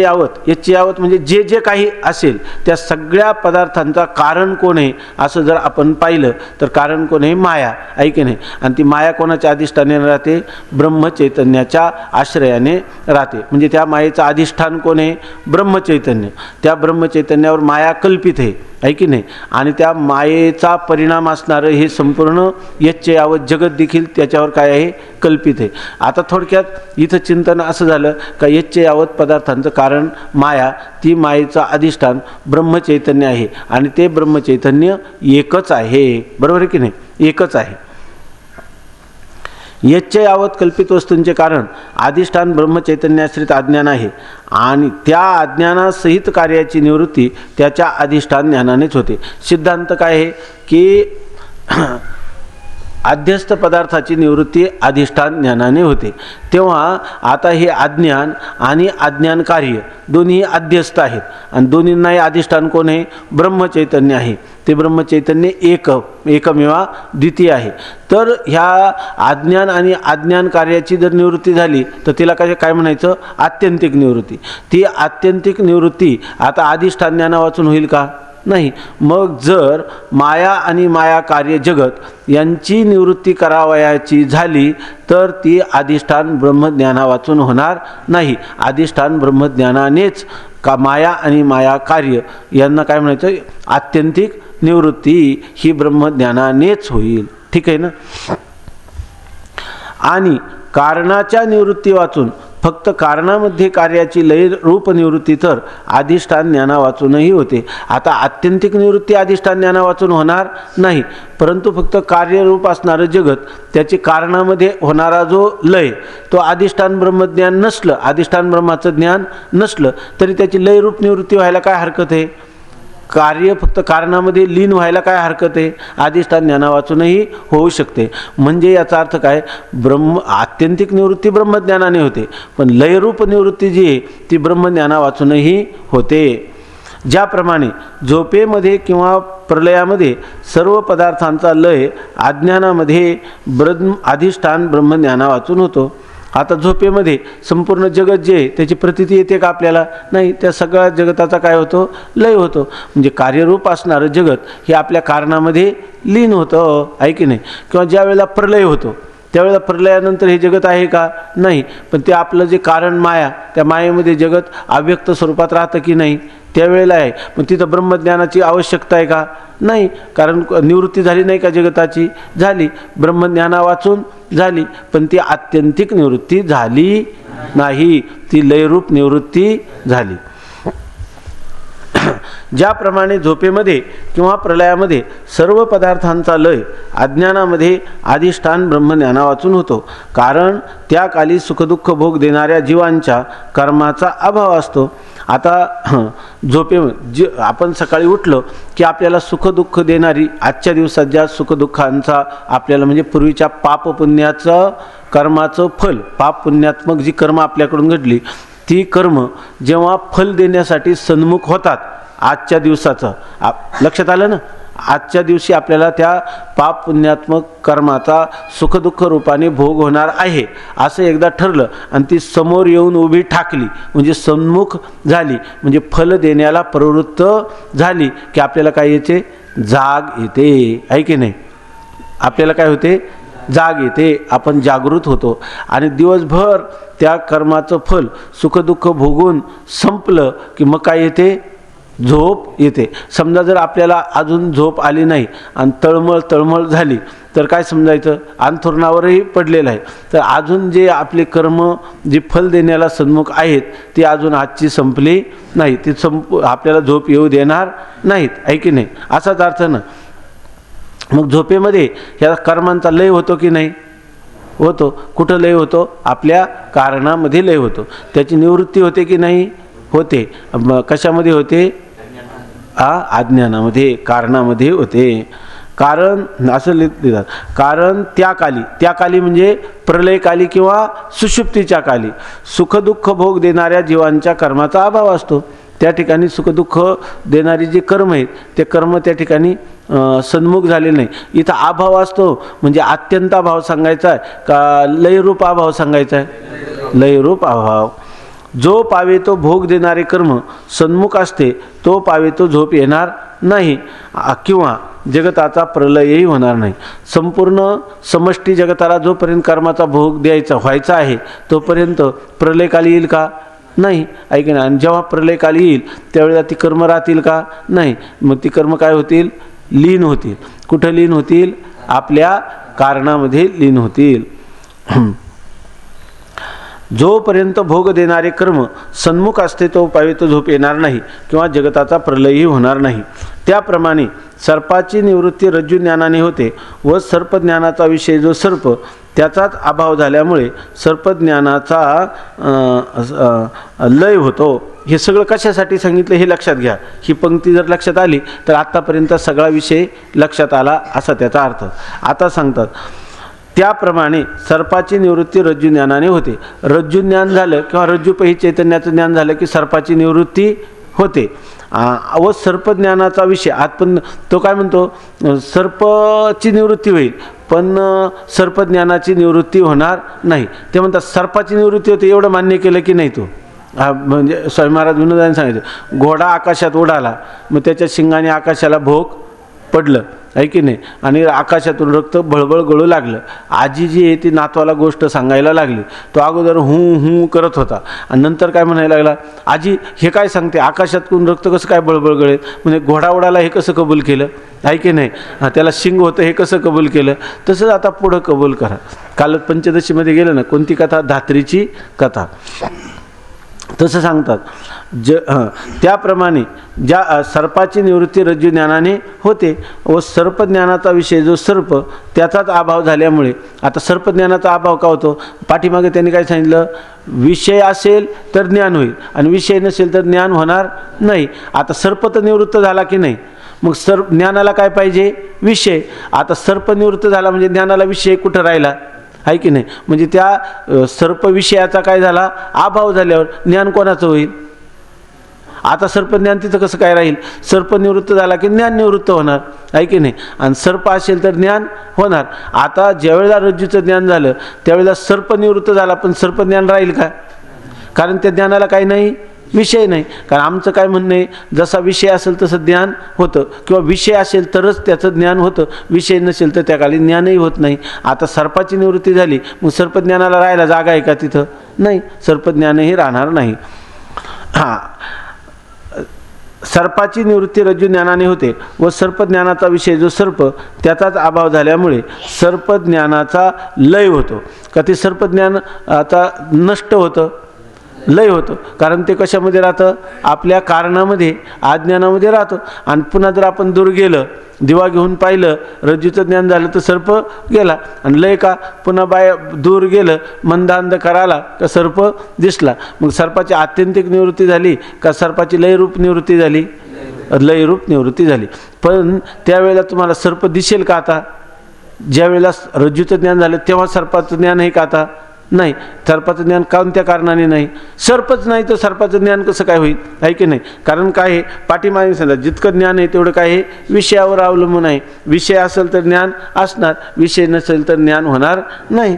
यावत म्हणजे जे जे काही असेल त्या सगळ्या पदार्थांचा कारण कोण आहे असं जर आपण पाहिलं तर कारण कोण आहे? माया, आहे की नाही. आणि ती माया कोणाच्या अधिष्ठाने राहते? ब्रह्मचैतन्याच्या आश्रयाने राहते. म्हणजे त्या मायेचं अधिष्ठान कोण आहे? ब्रह्मचैतन्य. त्या ब्रह्मचैतन्यावर माया कल्पित आहे की नाही. आणि त्या मायेचा परिणाम असणारं हे संपूर्ण यच्च यावत जगत देखील त्याच्यावर काय आहे? कल्पित आहे. आता थोडक्यात इथं चिंतन असं झालं का यच्च यावत पदार्थांचं कारण माया, ती मायेचं अधिष्ठान ब्रह्मचैतन्य आहे, आणि ते ब्रह्मचैतन्य एकच आहे. बरोबर आहे की नाही? एकच आहे. यच्च यावत कल्पित वस्तूंचे कारण अधिष्ठान ब्रह्मचैतन्याश्रित अज्ञान आहे, आणि त्या अज्ञानासहित कार्याची निवृत्ती त्याच्या अधिष्ठान ज्ञानानेच होते. सिद्धांत काय आहे की अध्यस्त पदार्थाची निवृत्ती अधिष्ठान ज्ञानाने होते. तेव्हा आता हे अज्ञान आणि अज्ञान कार्य दोन्ही अध्यस्त आहेत, आणि दोन्हींनाही अधिष्ठान कोण आहे? ब्रह्मचैतन्य आहे. ते ब्रह्मचैतन्य एकमेवा द्वितीय आहे. तर ह्या अज्ञान आणि अज्ञान कार्याची जर निवृत्ती झाली तर तिला काय म्हणायचं? आत्यंतिक निवृत्ती. ती आत्यंतिक निवृत्ती आता अधिष्ठान ज्ञाना वाचून होईल का? नाही. मग जर माया आणि माया कार्य जगत यांची निवृत्ती करावयाची झाली तर ती अधिष्ठान ब्रह्मज्ञाना वाचून होणार नाही. अधिष्ठान ब्रह्मज्ञानानेच का माया आणि माया कार्य यांना काय म्हणायचं? आत्यंतिक निवृत्ती ही ब्रह्मज्ञानानेच होईल. ठीक आहे ना. आणि कारणाच्या निवृत्ती वाचून फक्त कारणामध्ये कार्याची लय रूप निवृत्ती तर अधिष्ठान ज्ञाना वाचूनही होते. आता आत्यंतिक निवृत्ती अधिष्ठान ज्ञाना वाचून होणार नाही, परंतु फक्त कार्यरूप असणारं जगत त्याची कारणामध्ये होणारा जो लय तो अधिष्ठान ब्रह्मज्ञान नसलं, अधिष्ठान ब्रह्माचं ज्ञान नसलं तरी त्याची लयरूप निवृत्ती व्हायला काय हरकत आहे? कार्य फक्त कारणामध्ये लीन व्हायला काय हरकत आहे? अधिष्ठान ज्ञाना वाचूनही होऊ शकते. म्हणजे याचा अर्थ काय? आत्यंतिक निवृत्ती ब्रह्मज्ञानाने होते, पण लयरूप निवृत्ती जी आहे ती ब्रह्मज्ञाना वाचूनही होते. ज्याप्रमाणे झोपेमध्ये किंवा प्रलयामध्ये सर्व पदार्थांचा लय अज्ञानामध्ये अधिष्ठान ब्रह्मज्ञाना वाचून होतो. आता झोपेमध्ये संपूर्ण जगत जे आहे त्याची प्रतीती येते का आपल्याला? नाही. त्या सगळ्या जगताचा काय होतो? लय होतो. म्हणजे कार्यरूप असणारं जगत हे आपल्या कारणामध्ये लीन होतं, आहे की नाही? किंवा ज्या वेळेला प्रलय होतो त्यावेळेला प्रलयानंतर हे जगत आहे का? नाही. पण ते आपलं जे कारण माया, त्या मायेमध्ये जगत अव्यक्त स्वरूपात राहतं की नाही? त्यावेळेला आहे. पण तिथं ब्रह्मज्ञानाची आवश्यकता आहे का? नाही. कारण निवृत्ती झाली नाही का जगताची? झाली. ब्रह्मज्ञाना वाचून झाली, पण ती आत्यंतिक निवृत्ती झाली नाही, ती लयरूप निवृत्ती झाली. ज्याप्रमाणे झोपेमध्ये किंवा प्रलयामध्ये सर्व पदार्थांचा लय अज्ञानामध्ये अधिष्ठान ब्रह्मज्ञाना वाचून होतो, कारण त्या काली सुखदुःख भोग देणाऱ्या जीवांच्या कर्माचा अभाव असतो. आता झोपेमध्ये आपण सकाळी उठलो की आपल्याला सुखदुःख देणारी आजच्या दिवसात ज्या सुखदुःखांचा आपल्याला म्हणजे पूर्वीच्या पापपुण्याचं कर्माचं फल, पापपुण्यात्मक जी कर्म आपल्याकडून घडली ती कर्म जेव्हा फल देण्यासाठी सन्मुख होतात आजच्या दिवसाचं, लक्षात आलं ना? आजच्या दिवशी आपल्याला त्या पाप पुण्यात्मक कर्माचा सुखदुःख रूपाने भोग होणार आहे असं एकदा ठरलं आणि ती समोर येऊन उभी ठाकली म्हणजे सन्मुख झाली, म्हणजे फल देण्याला प्रवृत्त झाली की आपल्याला काय येते? जाग येते, आहे की नाही? आपल्याला काय होते? जाग येते, आपण जागृत होतो. आणि दिवसभर त्या कर्माचं फल सुखदुःख भोगून संपलं की मग काय येते? झोप येते. समजा जर आपल्याला अजून झोप आली नाही आणि तळमळ झाली तर काय समजायचं? अंथरुणावरही पडलेलं आहे, तर अजून जे आपले कर्म जे फल देण्याला सन्मुख आहेत ते अजून आजची संपली नाही, ती आपल्याला झोप येऊ देणार नाहीत, आहे की नाही? असाच अर्थ ना. मग झोपेमध्ये ह्या कर्मांचा लय होतो की नाही? होतो. कुठं लय होतो? आपल्या कारणामध्ये लय होतो. त्याची निवृत्ती होते की नाही? होते. कशामध्ये होते? अज्ञानामध्ये, कारणामध्ये होते. कारण असं लिहितात, कारण त्या काली म्हणजे प्रलयकाली किंवा सुषुप्तीच्या काली सुखदुःख भोग देणाऱ्या जीवांच्या कर्माचा अभाव असतो. त्या ठिकाणी सुखदुःख देणारी जी कर्म आहेत ते कर्म त्या ठिकाणी सन्मुख झालेले नाही. इथं अभाव असतो म्हणजे अत्यंत अभाव सांगायचा आहे का लयरूप अभाव सांगायचा आहे? लयरूप अभाव. जो पावे तो भोग देणारे कर्म सन्मुख असते, तो पावे तो झोप येणार नाही किंवा जगताचा प्रलयही होणार नाही. संपूर्ण समष्टी जगताला जोपर्यंत कर्माचा भोग व्हायचा आहे तोपर्यंत प्रलयकाली येईल का? नाही, ऐक ना. आणि जेव्हा प्रलयकाली येईल त्यावेळेला ती कर्म राहतील का? नाही. मग ती कर्म काय होतील? लीन होतील. कुठं लीन होतील? आपल्या कारणामध्ये लीन होतील. जोपर्यंत भोग देणारे कर्म सन्मुख असते तो पावे तो झोप येणार नाही किंवा जगताचा प्रलयही होणार नाही. त्याप्रमाणे सर्पाची निवृत्ती रज्जुज्ञानाने होते व सर्पज्ञानाचा विषय जो सर्प त्याचाच अभाव झाल्यामुळे सर्पज्ञानाचा लय होतो. हे सगळं कशासाठी सांगितलं हे लक्षात घ्या. ही पंक्ती जर लक्षात आली तर आत्तापर्यंत सगळा विषय लक्षात आला असा त्याचा अर्थ. आता सांगतात, त्याप्रमाणे सर्पाची निवृत्ती रज्जुज्ञानाने होते. रज्जुज्ञान झालं किंवा रज्जुपही चैतन्याचं ज्ञान झालं की सर्पाची निवृत्ती होते. व सर्पज्ञानाचा विषय पण तो काय म्हणतो? सर्पाची निवृत्ती होईल पण सर्पज्ञानाची निवृत्ती होणार नाही. ते म्हणतात सर्पाची निवृत्ती होते एवढं मान्य केलं की नाही? तो म्हणजे स्वामी महाराज विनोदाने सांगितलं, घोडा आकाशात उडाला मग त्याच्या शिंगाने आकाशाला भोग पडलं, आहे की नाही? आणि आकाशातून रक्त बळबळ गळू लागलं. आजी जी आहे ती नातवाला गोष्ट सांगायला लागली. तो अगोदर हूं करत होता आणि नंतर काय म्हणायला लागला, आजी हे काय सांगते? आकाशातून रक्त कसं काय बळबळ गळेल? म्हणजे घोडा उडाला हे कसं कबूल केलं, आहे की नाही? त्याला शिंग होतं हे कसं कबूल केलं? तसंच आता पुढं कबूल करा. काल पंचदशीमध्ये गेलं ना, कोणती कथा? धात्रीची कथा. तसं सांगतात. त्याप्रमाणे ज्या सर्पाची निवृत्ती रज्जुज्ञानाने होते व सर्पज्ञानाचा विषय जो सर्प त्याचाच अभाव झाल्यामुळे, आता सर्पज्ञानाचा अभाव का होतो? पाठीमागे त्यांनी काय सांगितलं? विषय असेल तर ज्ञान होईल आणि विषय नसेल तर ज्ञान होणार नाही. आता सर्प तर निवृत्त झाला की नाही? मग ज्ञानाला काय पाहिजे? विषय. आता सर्प निवृत्त झाला म्हणजे ज्ञानाला विषय कुठं राहिला, आहे की नाही? म्हणजे त्या सर्प विषयाचा काय झाला? अभाव झाल्यावर ज्ञान कोणाचं होईल? आता सर्पज्ञान तिथं कसं काय राहील? सर्प निवृत्त झाला की ज्ञान निवृत्त होणार, आहे की नाही? आणि सर्प असेल तर ज्ञान होणार. आता ज्यावेळेला रज्जूचं ज्ञान झालं त्यावेळेला सर्प निवृत्त झाला, पण सर्पज्ञान राहील का? कारण त्या ज्ञानाला काही नाही, विषय नाही. कारण आमचं काय म्हणणं आहे, जसा विषय असेल तसं ज्ञान होतं, किंवा विषय असेल तरच त्याचं ज्ञान होतं, विषय नसेल तर त्या काली ज्ञानही होत नाही. आता सर्पाची निवृत्ती झाली, मग सर्पज्ञानाला राहायला जागा आहे का तिथं? नाही, सर्पज्ञानही राहणार नाही. हां, सर्पाची निवृत्ती रज्जू ज्ञानाने होते व सर्पज्ञानाचा विषय जो सर्प त्याचाच अभाव झाल्यामुळे सर्पज्ञानाचा लय होतो. का ते सर्पज्ञान आता नष्ट होतं, लय होतं. कारण ते कशामध्ये राहतं? आपल्या कारणामध्ये, अज्ञानामध्ये राहतं. आणि पुन्हा जर आपण दूर गेलं, दिवा घेऊन पाहिलं, रज्जूचं ज्ञान झालं तर सर्प गेला. आणि लय का? पुन्हा दूर गेलं, मंद अंधकार आला का सर्प दिसला. मग सर्पाची आत्यंतिक निवृत्ती झाली का सर्पाची लयरूप निवृत्ती झाली? लयरूप निवृत्ती झाली. पण त्यावेळेला तुम्हाला सर्प दिसेल का आता? ज्यावेळेला रज्जूचं ज्ञान झालं तेव्हा सर्पाचं ज्ञान आहे का आता? नाही. सर्पाचं ज्ञान कोणत्या कारणाने नाही? सर्पच नाही तर सर्पाचं ज्ञान कसं काय होईल? आहे की नाही? कारण काय आहे, पाठीमागे सांगा, जितकं ज्ञान आहे तेवढं काय आहे, विषयावर अवलंबून आहे. विषय असेल तर ज्ञान असणार, विषय नसेल तर ज्ञान होणार नाही.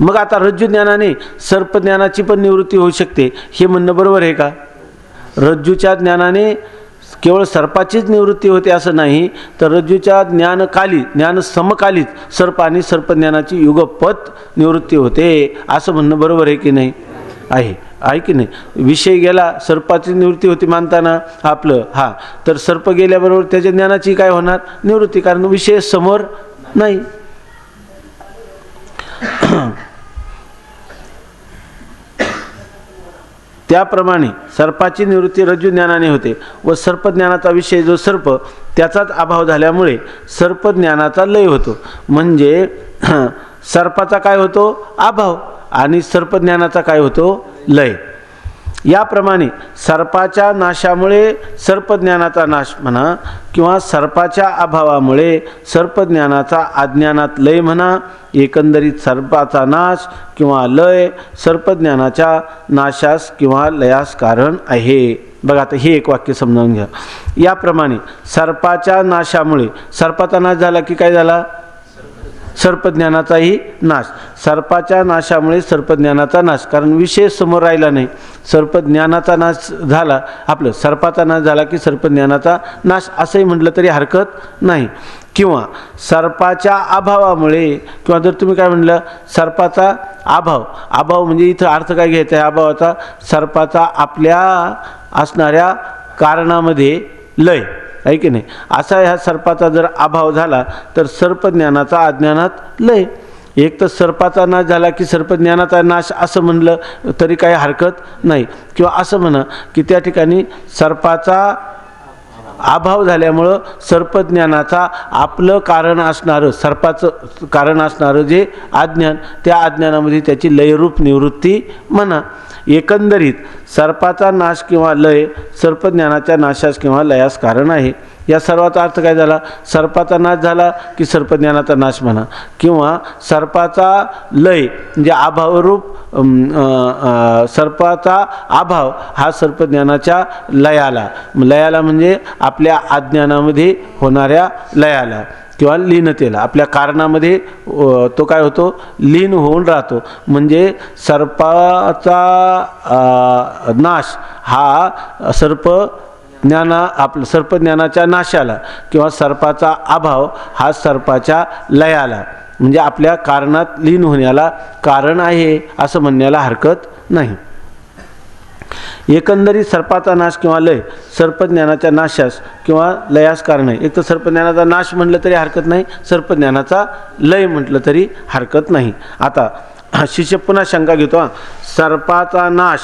मग आता रज्जू ज्ञानाने सर्पज्ञानाची पण निवृत्ती होऊ शकते, हे म्हणणं बरोबर आहे का? रज्जूच्या ज्ञानाने केवळ सर्पाचीच निवृत्ती होते असं नाही, तर रज्जूच्या ज्ञानकाली, ज्ञान समकालीत सर्प आणि सर्पज्ञानाची युगपत निवृत्ती होते असं म्हणणं बरोबर आहे की नाही? आहे की नाही? विषय गेला, सर्पाची निवृत्ती होती मानताना आपलं, हां, तर सर्प गेल्याबरोबर त्याच्या ज्ञानाची काय होणार? निवृत्ती, कारण विषय समोर नाही. त्याप्रमाणे सर्पाची निवृत्ती रज्जू ज्ञानाने होते व सर्पज्ञानाचा विषय जो सर्प त्याचाच अभाव झाल्यामुळे सर्पज्ञानाचा लय होतो. म्हणजे सर्पाचा काय होतो? अभाव, आणि सर्पज्ञानाचा काय होतो? लय. याप्रमाणे सर्पाच्या नाशामुळे सर्पज्ञानाचा नाश म्हणा, किंवा सर्पाच्या अभावामुळे सर्पज्ञानाचा अज्ञानात लय म्हणा, एकंदरीत सर्पाचा नाश किंवा लय सर्पज्ञानाच्या नाशास किंवा लयास कारण आहे. बघा, आता हे एक वाक्य समजावून घ्या. याप्रमाणे सर्पाच्या नाशामुळे, सर्पाचा नाश झाला की काय झाला? सर्पज्ञानाचाही नाश. सर्पाच्या नाशामुळे सर्पज्ञानाचा नाश, कारण विषय समोर राहिला नाही. सर्पज्ञानाचा नाश झाला, आपलं सर्पाचा नाश झाला की सर्पज्ञानाचा नाश असंही म्हटलं तरी हरकत नाही. किंवा सर्पाच्या अभावामुळे, किंवा जर तुम्ही काय म्हटलं सर्पाचा अभाव, अभाव म्हणजे इथं अर्थ काय घ्यायचा आहे अभावाचा? सर्पाचा आपल्या असणाऱ्या कारणामध्ये लय, आहे की नाही? असा ह्या सर्पाचा जर अभाव झाला तर सर्पज्ञानाचा अज्ञानात लय. एक तर सर्पाचा नाश झाला की सर्पज्ञानाचा नाश असं म्हणलं तरी काही हरकत नाही. किंवा असं म्हणा की त्या ठिकाणी सर्पाचा अभाव झाल्यामुळं सर्पज्ञानाचा आपलं कारण असणारं, सर्पाचं कारण असणारं जे अज्ञान, त्या अज्ञानामध्ये त्याची लयरूप निवृत्ती म्हणा. एकंदरीत सर्पाचा नाश किंवा लय सर्पज्ञानाच्या नाशास किंवा लयास कारण आहे. या सर्वाचा अर्थ काय झाला? सर्पाचा नाश झाला की सर्पज्ञानाचा नाश म्हणा, किंवा सर्पाचा लय म्हणजे अभावरूप, सर्पाचा अभाव हा सर्पज्ञानाच्या लयाला, लयाला म्हणजे आपल्या अज्ञानामध्ये होणाऱ्या लयाला किंवा लीनतेला, आपल्या कारणामध्ये तो काय होतो? लीन होऊन राहतो. म्हणजे सर्पाचा नाश हा आपलं सर्पज्ञानाच्या नाशाला, किंवा सर्पाचा अभाव हा सर्पाच्या लयाला म्हणजे आपल्या कारणात लीन होण्याला कारण आहे असं म्हणण्याला हरकत नाही. एकंदरीत सर्पाचा नाश किंवा लय सर्पज्ञानाच्या नाशास किंवा लयास कारण आहे. एक तर सर्पज्ञानाचा नाश म्हटलं तरी हरकत नाही, सर्पज्ञानाचा लय म्हटलं तरी हरकत नाही. आता शिष्य पुन्हा शंका घेतो, सर्पाचा नाश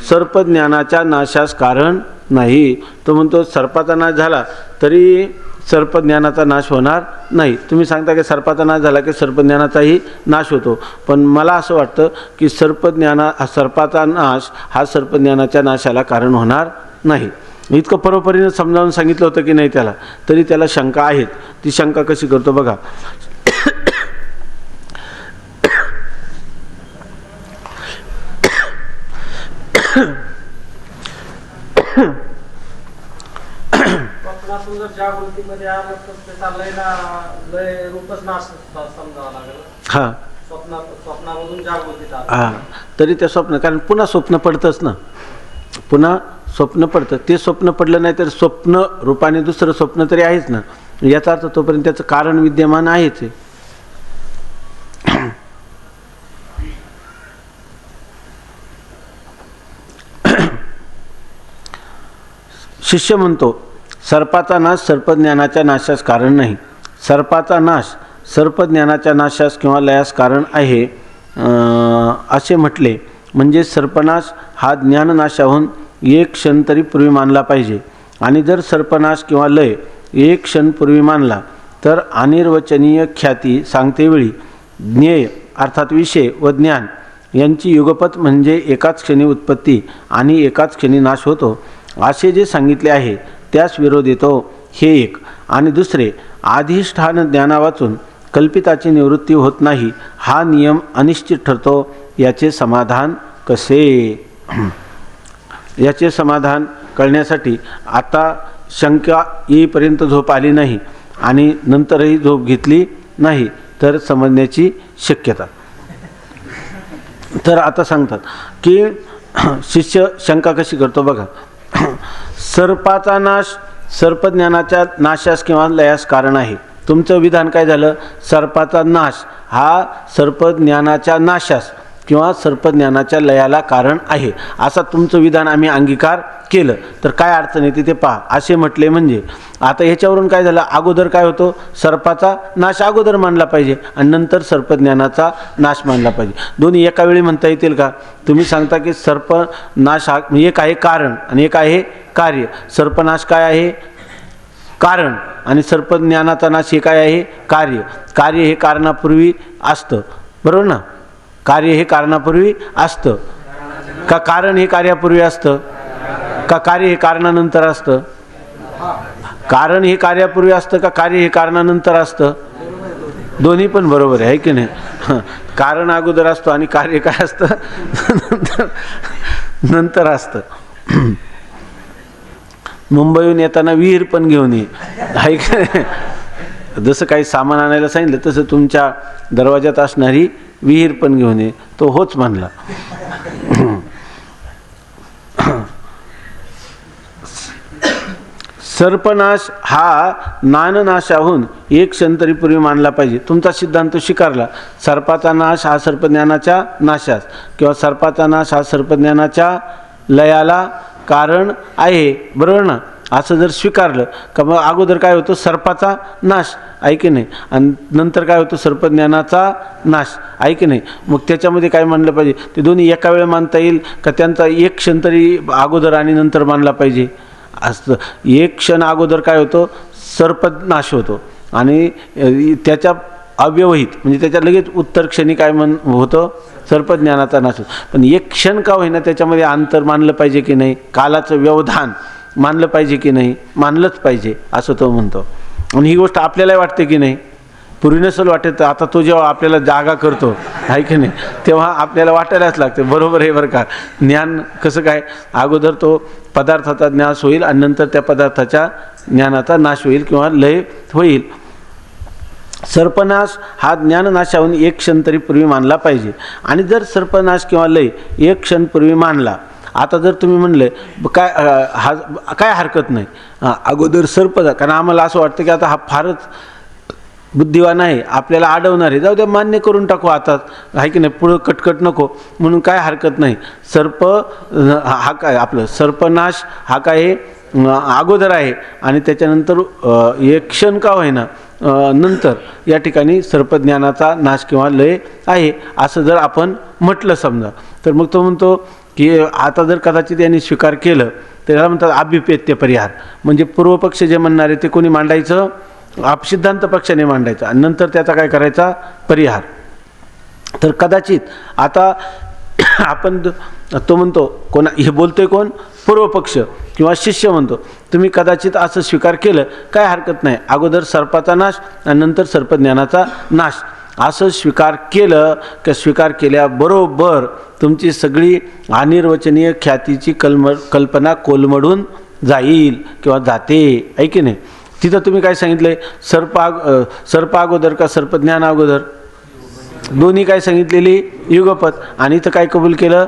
सर्पज्ञानाच्या नाशास कारण नाही. तो म्हणतो सर्पाचा नाश झाला तरी सर्पज्ञानाचा नाश होणार नाही. तुम्ही सांगता की सर्पाचा नाश झाला की सर्पज्ञानाचाही नाश होतो, पण मला असं वाटतं की सर्पाचा नाश हा सर्पज्ञानाच्या नाशाला कारण होणार नाही. इतकं परोपरीनं समजावून सांगितलं होतं की नाही त्याला, तरी त्याला शंका आहेत. ती शंका कशी करतो बघा. स्वप्नातून जर जागृतीमध्ये आलं तर त्याचा लय रूपच नाश समजावं लागेल. हां स्वप्नामधून जागृतीत आलं. हां, तरी त्या स्वप्न, कारण पुन्हा स्वप्न पडतंच ना, पुन्हा स्वप्न पडतं. ते स्वप्न पडलं नाही तर स्वप्न रूपाने दुसरं स्वप्न तरी आहेच ना. याचा अर्थ तोपर्यंत त्याचं कारण विद्यमान आहेच आहे. शिष्य म्हणतो, सर्पाचा नाश सर्पज्ञानाच्या नाशास कारण नाही. सर्पाचा नाश सर्पज्ञानाच्या नाशास किंवा लयास कारण आहे असे म्हटले म्हणजे सर्पनाश हा ज्ञाननाशाहून एक क्षण तरी पूर्वी मानला पाहिजे. आणि जर सर्पनाश किंवा लय एक क्षण पूर्वी मानला तर अनिर्वचनीय ख्याती सांगतेवेळी ज्ञेय अर्थात विषय व ज्ञान यांची युगपत म्हणजे एकाच क्षणी उत्पत्ती आणि एकाच क्षणी नाश होतो असे जे सांगितले आहे त्यास विरोध येतो. हे एक. आणि दुसरे, अधिष्ठान ज्ञाना वाचून कल्पिताची निवृत्ती होत नाही हा नियम अनिश्चित ठरतो. याचे समाधान कसे? याचे समाधान कळण्यासाठी आता शंका येईपर्यंत झोप आली नाही आणि नंतरही झोप घेतली नाही तर समजण्याची शक्यता. तर आता सांगतात की शिष्य शंका कशी करतो बघा. सर्पाचा नाश सर्पज्ञानाच्या नाशास किंवा लयास कारण आहे. तुमचं विधान काय झालं? सर्पाचा नाश हा सर्पज्ञानाच्या नाशास किंवा सर्पज्ञानाच्या लयाला कारण आहे असा तुमचं विधान आम्ही अंगीकार केलं. तर काय अडचण येते ते पहा. असे म्हटले म्हणजे आता ह्याच्यावरून काय झालं? अगोदर काय होतो? सर्पाचा नाश अगोदर मानला पाहिजे आणि नंतर सर्पज्ञानाचा नाश मानला पाहिजे. दोन्ही एका वेळी म्हणता येतील का? तुम्ही सांगता की सर्पनाश हा एक आहे कारण आणि एक आहे कार्य. सर्पनाश काय आहे? कारण. आणि सर्पज्ञानाचा नाश हे काय आहे? कार्य. कार्य हे कारणापूर्वी असतं, बरोबर ना? कार्य हे कारणापूर्वी असतं का कारण हे कार्यापूर्वी असतं का कार्य हे कारणानंतर असतं? कारण हे कार्यापूर्वी असतं का कार्य हे कारणानंतर असतं? दोन्ही पण बरोबर आहे की नाही? कारण अगोदर असतो आणि कार्य काय असतं? नंतर असतं. मुंबईहून येताना विहीर पण घेऊन ये, आहे की नाही? जसं काही सामान आणायला सांगितलं तसं तुमच्या दरवाजात असणारी विहीर पण घेऊन ये. तो होच म्हणला. सर्पनाश हा ज्ञाननाशाहून एक क्षण तरी पूर्वी मानला पाहिजे. तुमचा सिद्धांत स्वीकारला. सर्पाचा नाश हा सर्पज्ञानाच्या नाशास किंवा सर्पाचा नाश हा सर्पज्ञानाच्या लयाला कारण आहे, बरोबर ना? असं जर स्वीकारलं का मग अगोदर काय होतं? सर्पाचा नाश, आहे की नाही? आणि नंतर काय होतं? सर्पज्ञानाचा नाश, आहे की नाही? मग त्याच्यामध्ये काय मानलं पाहिजे? ते दोन्ही एका वेळ मानता येईल का त्यांचा एक क्षण तरी अगोदर आणि नंतर मानला पाहिजे? असतं एक क्षण अगोदर काय होतं? सर्पनाश होतो आणि त्याच्या अव्यवहित म्हणजे त्याच्या लगेच उत्तर क्षणी काय होतं? सर्पज्ञानाचा नाश होतो. पण एक क्षण का होईना त्याच्यामध्ये अंतर मानलं पाहिजे की नाही? कालाचं व्यवधान मानलं पाहिजे की नाही? मानलंच पाहिजे असं तो म्हणतो. आणि ही गोष्ट आपल्यालाही वाटते की नाही? पूर्वी नसेल वाटत, आता तो जेव्हा आपल्याला जागा करतो, आहे की नाही, तेव्हा आपल्याला वाटायलाच लागते. बरोबर आहे बरं का? ज्ञान कसं काय? अगोदर तो पदार्थाचा नाश होईल आणि नंतर त्या पदार्थाच्या ज्ञानाचा नाश होईल किंवा लय होईल. सर्पनाश हा ज्ञाननाशाहून एक क्षण तरी पूर्वी मानला पाहिजे. आणि जर सर्पनाश किंवा लय एक क्षण पूर्वी मानला, आता जर तुम्ही म्हणले काय हरकत नाही, अगोदर सर्प, कारण आम्हाला असं वाटतं की आता हा फारच बुद्धिवान आहे, आपल्याला अडवणार आहे, जाऊ द्या मान्य करून टाकू आता, आहे की नाही? पुढं कटकट नको म्हणून काय हरकत नाही. सर्प हा काय आपलं सर्पनाश हा काय अगोदर आहे आणि त्याच्यानंतर एक क्षण का होईना नंतर या ठिकाणी सर्पज्ञानाचा नाश किंवा लय आहे असं जर आपण म्हटलं समजा, तर मग तो म्हणतो की आता जर कदाचित यांनी स्वीकार केलं तर याला म्हणतात अभिपेत्य परिहार. म्हणजे पूर्वपक्ष जे म्हणणारे ते कोणी मांडायचं? सिद्धांत पक्षाने मांडायचा आणि नंतर त्याचा काय करायचा? परिहार. तर कदाचित आता आपण तो म्हणतो कोणा हे बोलतोय कोण? पूर्वपक्ष किंवा शिष्य म्हणतो तुम्ही कदाचित असं स्वीकार केलं काय हरकत नाही, अगोदर सर्पाचा नाश आणि नंतर सर्पज्ञानाचा नाश असं स्वीकार केलं की स्वीकार केल्याबरोबर तुमची सगळी अनिर्वचनीय ख्यातीची कल्पना कोलमडून जाईल किंवा जाते, आहे की नाही? तिथं तुम्ही काय सांगितले? सर्प अगोदर का सर्पज्ञान अगोदर? दोन्ही काय सांगितलेली? युगपत. आणि इथं काय कबूल केलं?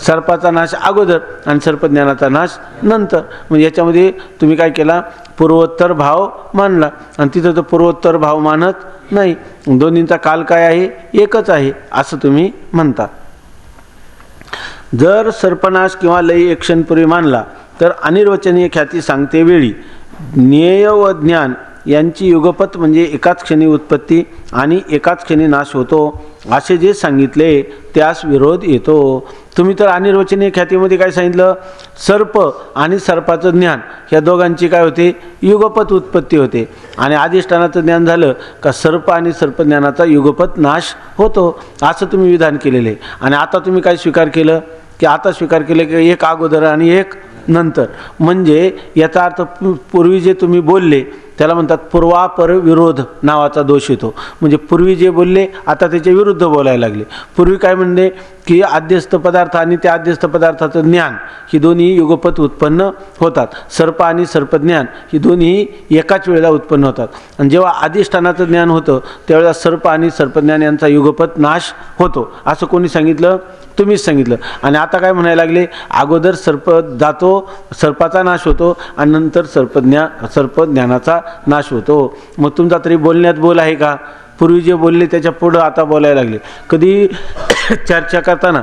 सर्पाचा नाश अगोदर आणि सर्पज्ञानाचा नाश नंतर. म्हणजे याच्यामध्ये तुम्ही काय केला? पूर्वोत्तर भाव मानला. आणि तिथं तर पूर्वोत्तर भाव मानत नाही, दोन्हींचा काल काय आहे? एकच आहे असं तुम्ही म्हणता. जर सर्पनाश किंवा लय एक क्षणपूर्वी मानला तर अनिर्वचनीय ख्याती सांगते वेळी ज्ञेय व ज्ञान यांची युगपत म्हणजे एकाच क्षणी उत्पत्ती आणि एकाच क्षणी नाश होतो असे जे सांगितले त्यास विरोध येतो. तुम्ही तर अनिर्वचनीय ख्यातीमध्ये काय सांगितलं? सर्प आणि सर्पाचं ज्ञान ह्या दोघांची काय होते? युगपत उत्पत्ती होते. आणि अधिष्ठानाचं ज्ञान झालं का सर्प आणि सर्पज्ञानाचा युगपत नाश होतो असं तुम्ही विधान केलेलं आहे. आणि आता तुम्ही काय स्वीकार केलं? की आता स्वीकार केलं की एक अगोदर आणि एक नंतर. म्हणजे याचा अर्थ पूर्वी जे तुम्ही बोलले त्याला म्हणतात पूर्वापर विरोध नावाचा दोष येतो. म्हणजे पूर्वी जे बोलले आता त्याच्या विरुद्ध बोलायला लागले. पूर्वी काय म्हणले की आद्यस्थ पदार्थ आणि त्या आद्यस्थ पदार्थाचं ज्ञान ही दोन्ही युगपत उत्पन्न होतात. सर्प आणि सर्पज्ञान ही दोन्ही एकाच वेळेला उत्पन्न होतात. आणि जेव्हा अधिष्ठानाचं ज्ञान होतं त्यावेळेला सर्प आणि सर्पज्ञान यांचा युगपत नाश होतो असं कोणी सांगितलं? तुम्हीच सांगितलं. आणि आता काय म्हणायला लागले? अगोदर सर्प जातो, सर्पाचा नाश होतो आणि नंतर सर्पज्ञानाचा नाश होतो. मग तुमचा तरी बोलण्यात बोल आहे का? पूर्वी जे बोलले त्याच्या पुढं आता बोलायला लागले. कधी चर्चा करताना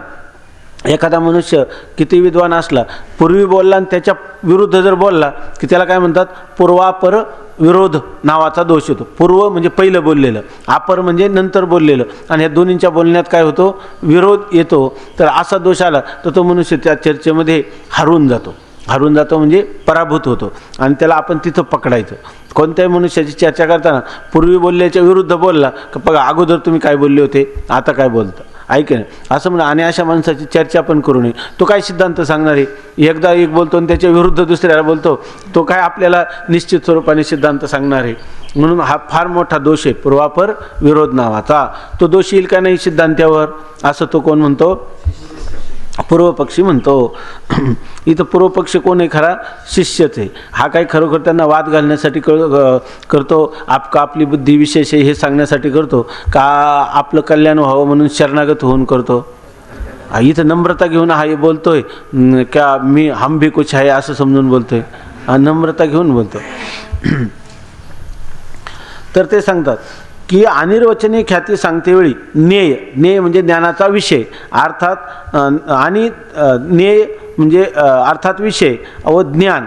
एखादा मनुष्य किती विद्वान असला, पूर्वी बोलला आणि त्याच्या विरुद्ध जर बोलला की त्याला काय म्हणतात? पूर्वापर विरोध नावाचा दोष येतो. पूर्व म्हणजे पहिलं बोललेलं, अपर म्हणजे नंतर बोललेलं, आणि या दोन्हींच्या बोलण्यात काय होतो? विरोध येतो. तर असा दोष आला तर तो मनुष्य त्या चर्चेमध्ये हरवून जातो म्हणजे पराभूत होतो. आणि त्याला आपण तिथं पकडायचं. कोणत्याही मनुष्याची चर्चा करताना पूर्वी बोलल्याच्या विरुद्ध बोलला का बघा अगोदर तुम्ही काय बोलले होते, आता काय बोलता, ऐक नाही असं म्हणा. आणि अशा माणसाची चर्चा पण करू नये. तो काय सिद्धांत सांगणार आहे? एकदा एक बोलतो आणि त्याच्या विरुद्ध दुसऱ्याला बोलतो, तो काय आपल्याला निश्चित स्वरूपाने सिद्धांत सांगणार आहे? म्हणून हा फार मोठा दोष आहे पूर्वापर विरोध नावाचा. तो दोष येईल का नाही सिद्धांतावर असं तो कोण म्हणतो? पूर्वपक्षी म्हणतो. इथं पूर्वपक्ष कोण आहे? खरा शिष्यच आहे. हा काही खरोखर त्यांना वाद घालण्यासाठी करतो, आपली बुद्धी विशेष आहे हे सांगण्यासाठी करतो का आपलं कल्याण व्हावं म्हणून शरणागत होऊन करतो? इथं नम्रता घेऊन हा हे बोलतोय का मी हम भी कुछ आहे असं समजून बोलतोय? नम्रता घेऊन बोलतो. तर ते सांगतात की अनिर्वचनीय ख्याती सांगतेवेळी ज्ञेय म्हणजे ज्ञानाचा विषय अर्थात आणि ज्ञेय म्हणजे अर्थात विषय व ज्ञान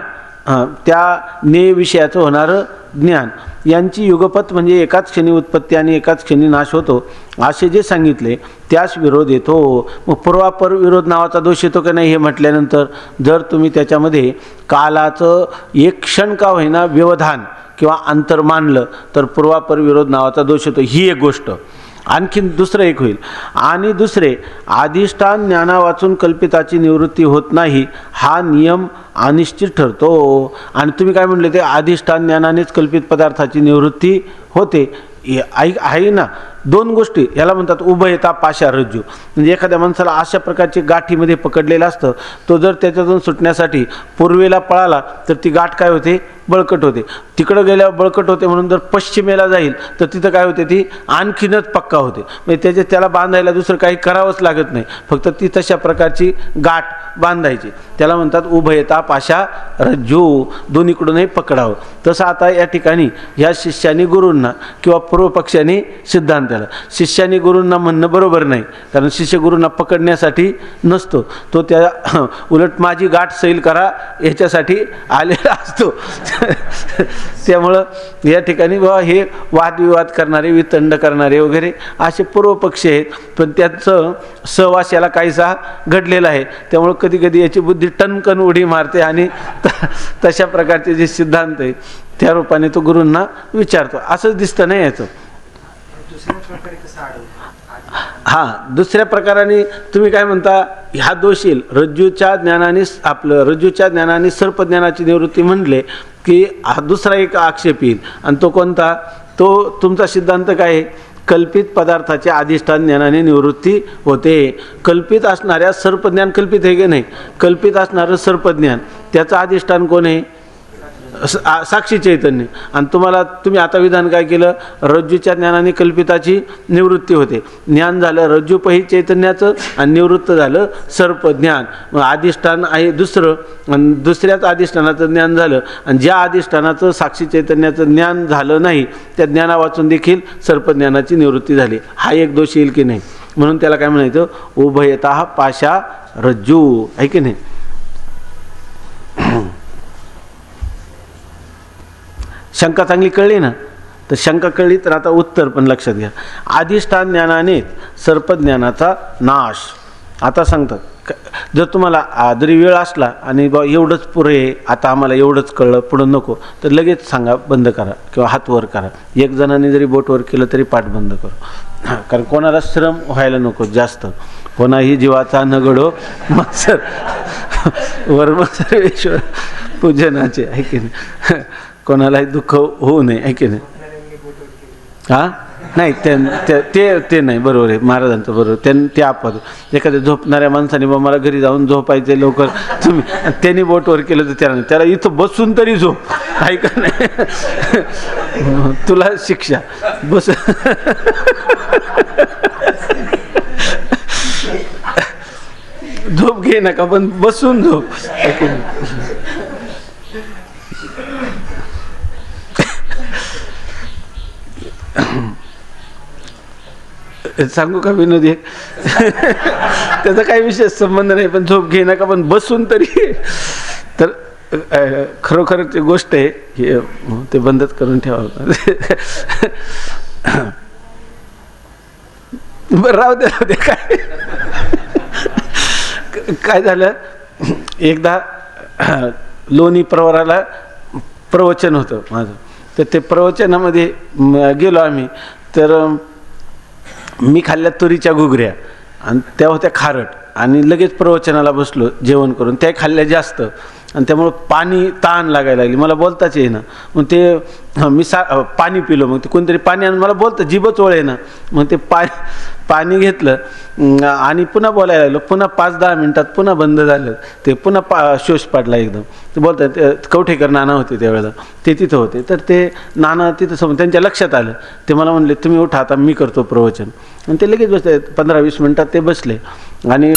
त्या ज्ञेय विषयाचं होणारं ज्ञान यांची युगपत म्हणजे एकाच क्षणी उत्पत्ती आणि एकाच क्षणी नाश होतो असे जे सांगितले त्यास विरोध येतो. मग पूर्वापर विरोध नावाचा दोष येतो का नाही हे म्हटल्यानंतर जर तुम्ही त्याच्यामध्ये कालाचं एक क्षण का होईना व्यवधान किंवा अंतर मानलं तर पूर्वापर विरोध नावाचा दोष येतो. ही एक गोष्ट. आणखीन दुसरं एक होईल. आणि दुसरे अधिष्ठान ज्ञाना वाचून कल्पिताची निवृत्ती होत नाही हा नियम अनिश्चित ठरतो. आणि तुम्ही काय म्हणले ते अधिष्ठान ज्ञानानेच कल्पित पदार्थाची निवृत्ती होते. आहे ना दोन गोष्टी याला म्हणतात उभयता पाशा रज्जू. म्हणजे एखाद्या माणसाला अशा प्रकारची गाठीमध्ये पकडलेलं असतं, तो जर त्याच्यातून सुटण्यासाठी पूर्वेला पळाला तर ती गाठ काय होते? बळकट होते. तिकडं गेल्यावर बळकट होते म्हणून जर पश्चिमेला जाईल तर तिथं काय होते? ती आणखीनच पक्का होते. म्हणजे त्याला बांधायला दुसरं काही करावंच लागत नाही, फक्त ती तशा प्रकारची गाठ बांधायची. त्याला म्हणतात उभयता पाशा रज्जू, दोन्हीकडूनही पकडावं. तसं आता या ठिकाणी ह्या शिष्याने गुरूंना किंवा पूर्वपक्षाने सिद्धांताला, शिष्याने गुरूंना म्हणणं बरोबर नाही, कारण शिष्य गुरूंना पकडण्यासाठी नसतो, तो त्या उलट माझी गाठ सैल करा याच्यासाठी आलेला असतो. त्यामुळं या ठिकाणी बाबा हे वादविवाद करणारे, वितंड करणारे वगैरे असे पूर्वपक्षी आहेत, पण त्यांचं सहवास याला काहीसा घडलेला आहे. त्यामुळं कधी कधी याची बुद्धी टणकन उडी मारते आणि तशा प्रकारचे जे सिद्धांत आहे त्या रूपाने तो गुरूंना विचारतो. असंच दिसतं नाही याचं. हां, दुसऱ्या प्रकाराने तुम्ही काय म्हणता? ह्या दोष येईल रज्जूच्या ज्ञानाने सर्पज्ञानाची निवृत्ती म्हणले की हा दुसरा एक आक्षेप येईल. आणि तो कोणता? तो तुमचा सिद्धांत काय आहे? कल्पित पदार्थाच्या अधिष्ठान ज्ञानाने निवृत्ती होते. कल्पित असणाऱ्या सर्पज्ञान कल्पित आहे की नाही? कल्पित असणारं सर्पज्ञान त्याचं अधिष्ठान कोण आहे? साक्षी चैतन्य. आणि तुम्ही आता विधान काय केलं? रज्जूच्या ज्ञानाने कल्पिताची निवृत्ती होते. ज्ञान झालं रज्जूपही चैतन्याचं आणि निवृत्त झालं सर्प ज्ञान. मग अधिष्ठान आहे दुसरं आणि दुसऱ्याच अधिष्ठानाचं ज्ञान झालं. आणि ज्या अधिष्ठानाचं साक्षी चैतन्याचं ज्ञान झालं नाही त्या ज्ञाना वाचून देखील सर्पज्ञानाची निवृत्ती झाली. हा एक दोष येईल की नाही? म्हणून त्याला काय म्हणायचं? उभयतः पाशा रज्जू, आहे की नाही? शंका चांगली कळली ना? तर शंका कळली तर आता उत्तर पण लक्षात घ्या. अधिष्ठान ज्ञानाने सर्पज्ञानाचा नाश. आता सांगतात जर तुम्हाला जरी वेळ असला आणि बा एवढंच पुरे, आता आम्हाला एवढंच कळलं पुढं नको, तर लगेच सांगा बंद करा किंवा हात वर करा. एक जणांनी जरी बोट वर केलं तरी पाठ बंद करू. कारण कोणाला श्रम व्हायला नको जास्त. कोणाही जीवाचा न घडो मत्सर वर्म सर्वेश्वर पूजनाचे, आहे की नाही? कोणालाही दुःख होऊ नये, आहे की नाही? हां नाही ते नाही, बरोबर आहे महाराजांचं, बरोबर. ते आपत एखाद्या झोपणाऱ्या माणसाने बा मला घरी जाऊन झोपायचे लवकर, तुम्ही त्यांनी बोटवर केलं तर त्याला इथं बसून तरी झोप, आहे का नाही? तुला शिक्षा बस. झोप घे नका पण बसून झोप, आहे की नाही? सांगू का विनोद एक? त्याचा काही विशेष संबंध नाही, पण झोप घे नका पण बसून तरी. तर खरोखर ती गोष्ट आहे की ते बंदच करून ठेवावं. बरं राहू दे काय झालं, एकदा लोणी प्रवराला प्रवचन होतं माझं. तर ते प्रवचनामध्ये गेलो आम्ही. तर मी खाल्ल्या तुरीच्या घुगऱ्या आणि त्या होत्या खारट आणि लगेच प्रवचनाला बसलो जेवण करून. त्या खाल्ल्या जास्त आणि त्यामुळं पाणी ताण लागायला लागली, मला बोलताच येईना. मग ते मी पाणी पिलो. मग ते कोणतरी पाणी आणून मला बोलतं, जीभच ओळेना. मग ते पाणी घेतलं आणि पुन्हा बोलायला लागलो. पुन्हा 5-10 मिनटात पुन्हा बंद झालं ते. पुन्हा शोष पाडला एकदम. ते बोलतात कवठेकर नाना होते त्यावेळेला, ते तिथं होते. तर ते नाना तिथं समोर त्यांच्या लक्षात आलं. ते मला म्हणले तुम्ही उठा आता मी करतो प्रवचन. आणि ते लगेच बसले. 15-20 मिनटात ते बसले आणि